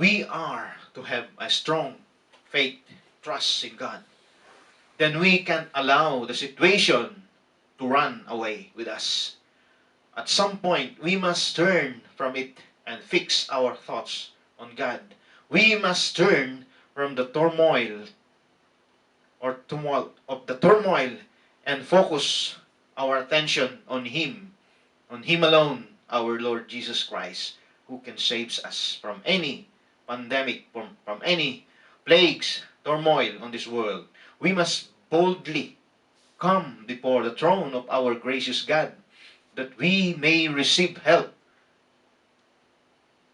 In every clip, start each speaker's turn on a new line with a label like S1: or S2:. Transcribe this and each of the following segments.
S1: we are to have a strong faith, trust in God, then we can allow the situation to run away with us. At some point, we must turn from it and fix our thoughts on God. We must turn from the turmoil or tumult of the turmoil and focus our attention on Him alone, our Lord Jesus Christ, who can save us from any pandemic, from any plagues, turmoil on this world. We must boldly come before the throne of our gracious God, that we may receive help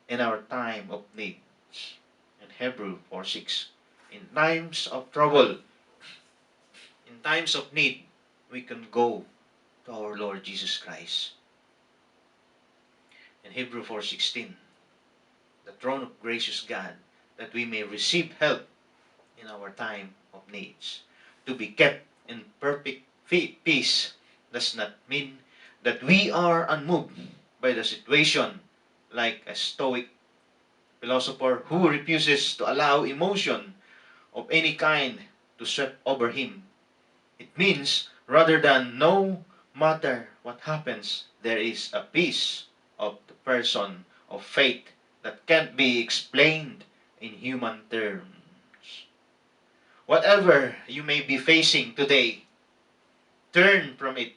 S1: in our time of need. In Hebrew 4:6, in times of trouble, in times of need, we can go to our Lord Jesus Christ. In Hebrew 4:16, the throne of gracious God, that we may receive help in our time of needs. To be kept in perfect peace does not mean that we are unmoved by the situation, like a stoic philosopher who refuses to allow emotion of any kind to sweep over him. It means, rather than no matter what happens, there is a peace of the person of faith that can't be explained in human terms. Whatever you may be facing today, turn from it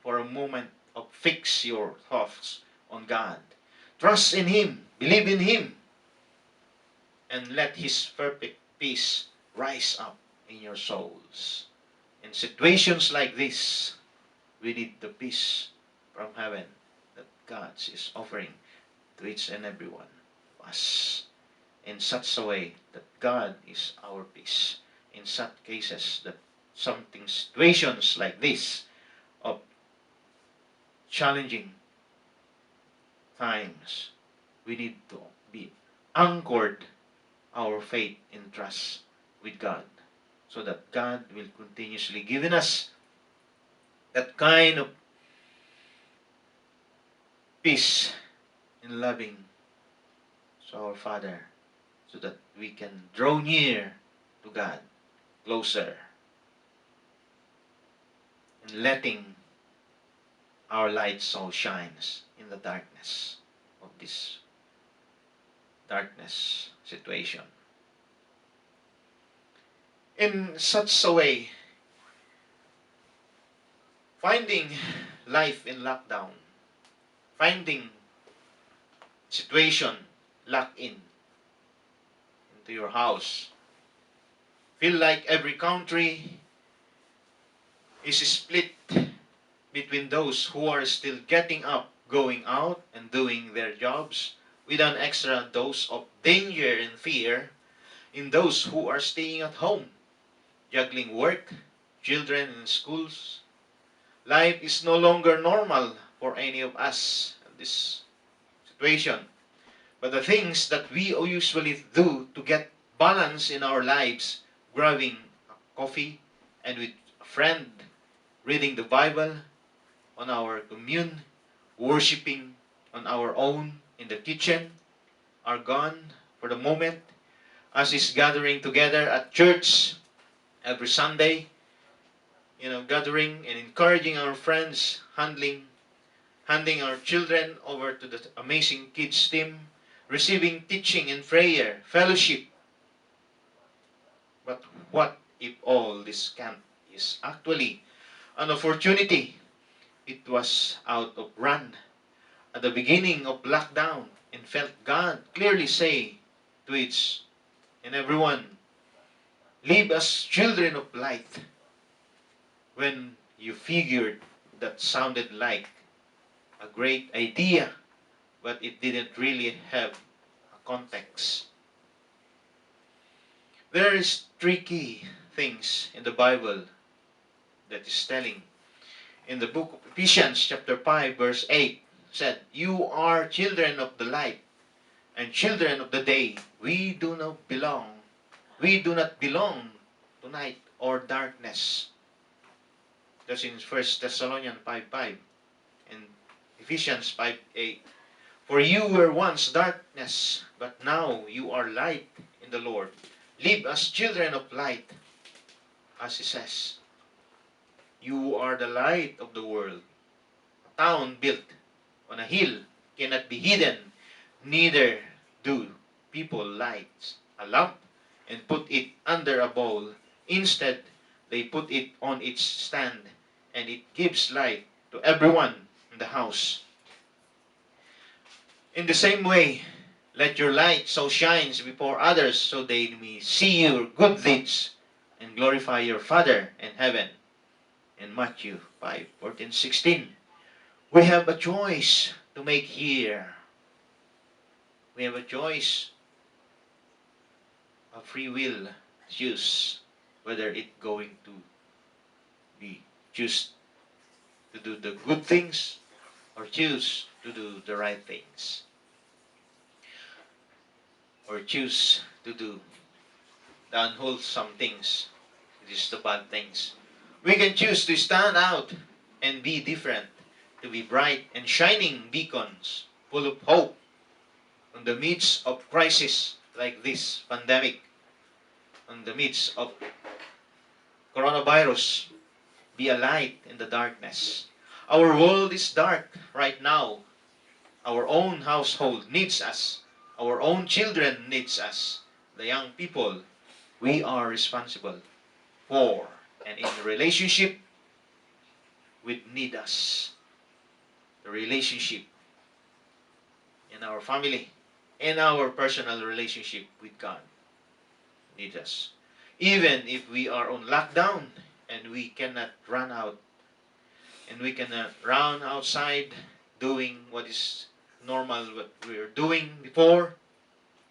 S1: for a moment of fix your thoughts on God. Trust in Him, believe in Him, and let His perfect peace rise up in your souls. In situations like this, we need the peace from heaven that God is offering to each and every one of us, in such a way that God is our peace. In such cases, that something situations like this of challenging times, we need to be anchored our faith in trust with God, so that God will continuously give in us that kind of peace in loving to our Father, so that we can draw near to God, closer, and letting our light so shines in the darkness of this darkness situation. In such a way, finding life in lockdown, finding situation locked in into your house, feel like every country is split between those who are still getting up, going out, and doing their jobs with an extra dose of danger and fear in those who are staying at home, juggling work, children in schools. Life is no longer normal for any of us in this situation. But the things that we usually do to get balance in our lives, grabbing a coffee and with a friend, reading the Bible on our commune, worshiping on our own in the kitchen, are gone for the moment, as is gathering together at church every Sunday, gathering and encouraging our friends, handing our children over to the amazing kids team, receiving teaching and prayer, fellowship. But what if all this camp is actually an opportunity? It was out of run at the beginning of lockdown, and felt God clearly say to each and everyone, live as children of light. When you figured that sounded like a great idea, but it didn't really have a context. There is three key things in the Bible that is telling. In the book of Ephesians chapter 5 verse 8 said, you are children of the light and children of the day. We do not belong to night or darkness. That's in 1 Thessalonians 5:5 and Ephesians 5:8. For you were once darkness, but now you are light in the Lord. Live as children of light, as he says. You are the light of the world. A town built on a hill cannot be hidden, neither do people light a lamp and put it under a bowl. Instead, they put it on its stand, and it gives light to everyone in the house. In the same way, let your light so shine before others, so they may see your good deeds and glorify your Father in heaven. In Matthew 5:14-16. We have a choice to make here. We have a choice, a free will, choose whether it going to be choose to do the good things or choose to do the right things, or choose to do the unwholesome things, which is the bad things. We can choose to stand out and be different, to be bright and shining beacons, full of hope in the midst of crisis like this pandemic, in the midst of coronavirus. Be a light in the darkness. Our world is dark right now. Our own household needs us. Our own children needs us. The young people we are responsible for, and in the relationship would need us. The relationship in our family, in our personal relationship with God need us. Even if we are on lockdown and we cannot run out and we cannot run outside doing what is normal, what we were doing before,